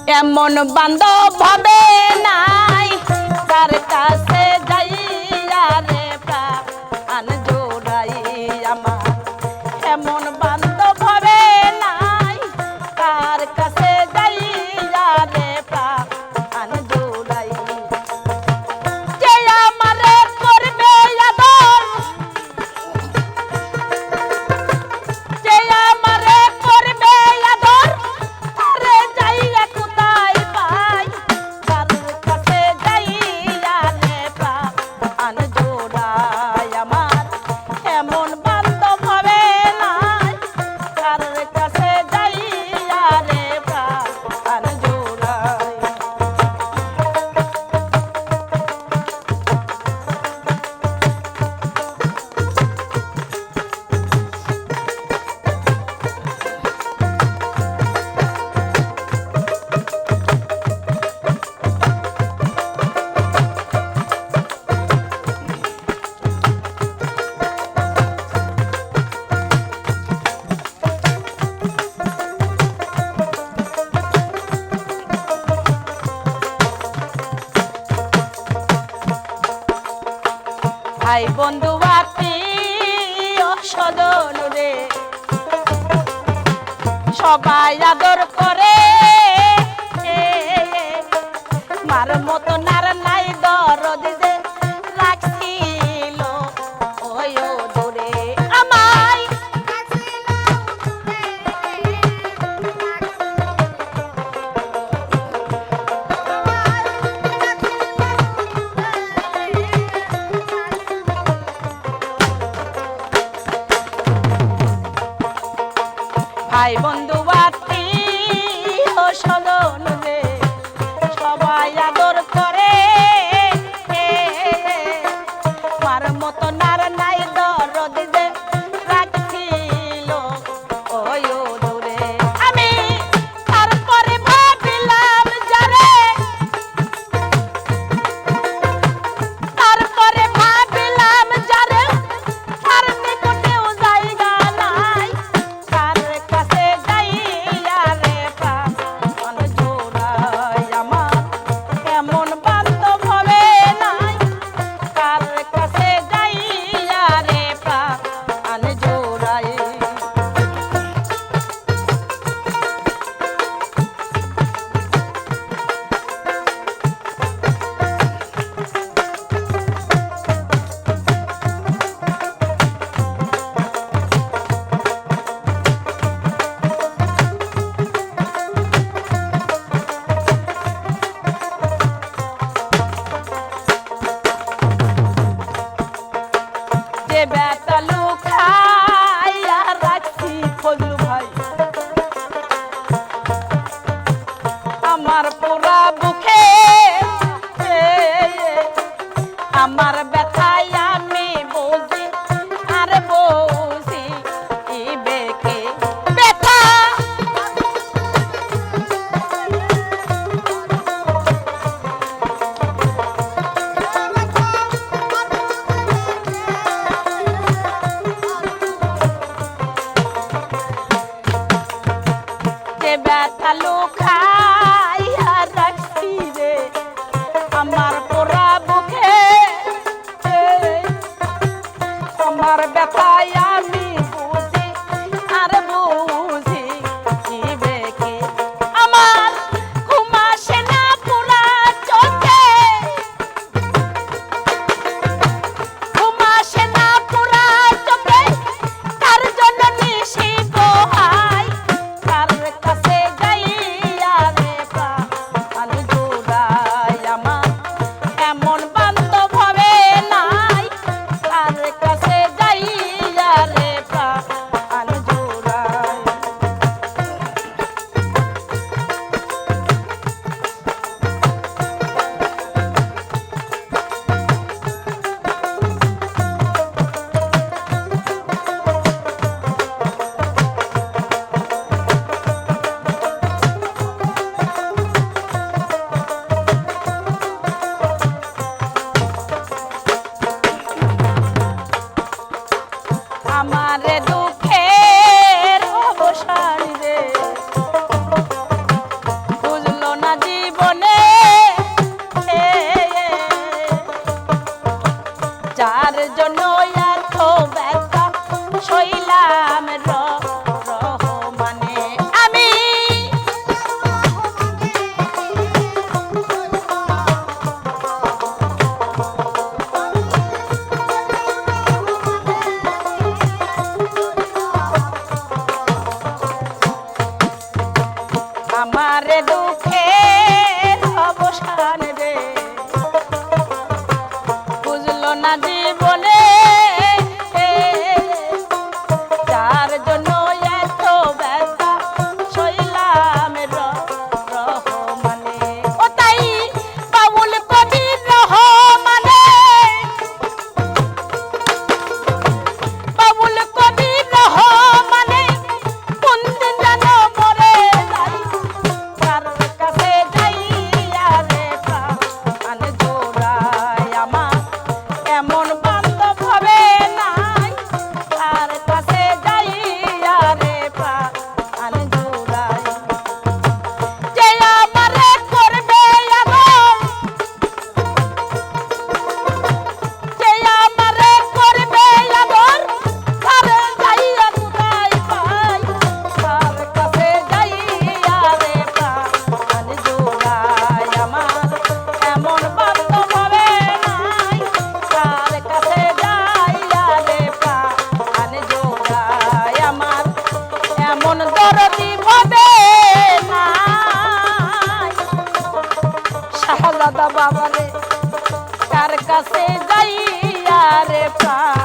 এমন বান্ধব হবে নাই তার কাছে যাইয়া রে প্রাণ জোড়াই আমার এমন বান্ধব হবে নাই তার কাছে যাইয়া রে প্রাণ জোড়াই যে আমারে করবে আদর যে আমারে করবে আদর তারে যাইয়া কোথায় পাই তার কাছে যাইয়া রে প্রাণ জোড়াই আমার এমন বান্ধব হবে নাই তার কাছে যাইয়া রে প্রাণ জোড়াই ভাই বন্ধু আত্মীয় স্বজন রে সবাই আদর করে মার মতো নার নাই দরদ যে রাখছিল ওই দূরে আমায় ভাই বন্ধু আত্মীয় স্বজন রে সবাই আদর করে মার মতো নার নাই দরদ যে রাখছিল ওই দূরে আমি তারপরে ভাবিলাম যারে তারপরে ভাবিলাম যারে তার নিকটেও জায়গা নাই তার কাছে যাইয়া রে প্রাণ জোড়াই আমার এমন বান্ধব হবে নাই তার কাছে যাইয়া রে প্রাণ জোড়াই যে বেটা লুকাইয়া রাখছি ফজলু ভাই আমার পুরা বুকে আমার ব্যথায় আমি বুঝি আর বুঝি বেকে ব্যথা যে ব্যথা লুকাইয়া রাখছি রে আমার পোড়া বুকে দুঃখের অবসান রে বুঝলো না জীবনে যার জন্য এত ব্যথা সইলাম রহমানে ও তাই বাউল কবি রহমানে বাউল কবি রহমানে কোন দিন যেন মরে যাই তার কাছে যাইয়া রে প্রাণ জোড়ায় আমার এমন বান্ধব হবে নাই তার কাছে যাইয়া রে প্রাণ জোড়ায় যে আমারে করবে আদর যে আমারে করবে আদর তার যাইয়া কোথায় পাই তার কাছে যাইয়া রে প্রাণ জোড়ায় আমার এমন বান্ধব হবে নাই তার কাছে যাইয়া রে প্রাণ জোড়ায় আমার এমন দরদি হবে নাই শাহজাদা বাবারে কার কাছে যাইয়া রে প্রাণ